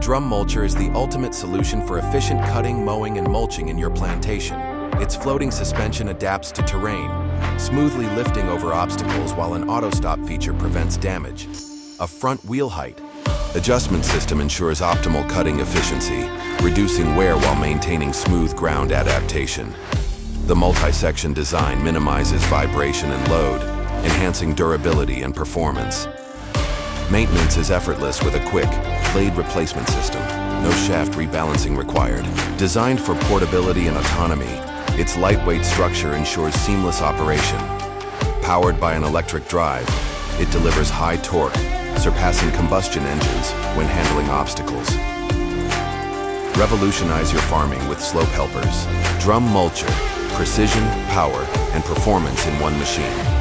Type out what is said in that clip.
drum mulcher is the ultimate solution for efficient cutting, mowing, and mulching in your plantation. Its floating suspension adapts to terrain, smoothly lifting over obstacles while an auto-stop feature prevents damage. A front wheel height adjustment system ensures optimal cutting efficiency, reducing wear while maintaining smooth ground adaptation. The multi-section design minimizes vibration and load, enhancing durability and performance. Maintenance is effortless with a quick blade replacement system. No shaft rebalancing required. Designed for portability and autonomy, its lightweight structure ensures seamless operation. Powered by an electric drive, it delivers high torque, surpassing combustion engines when handling obstacles. Revolutionize your farming with Slopehelper's Drum Mulcher. Precision, power, and performance in one machine.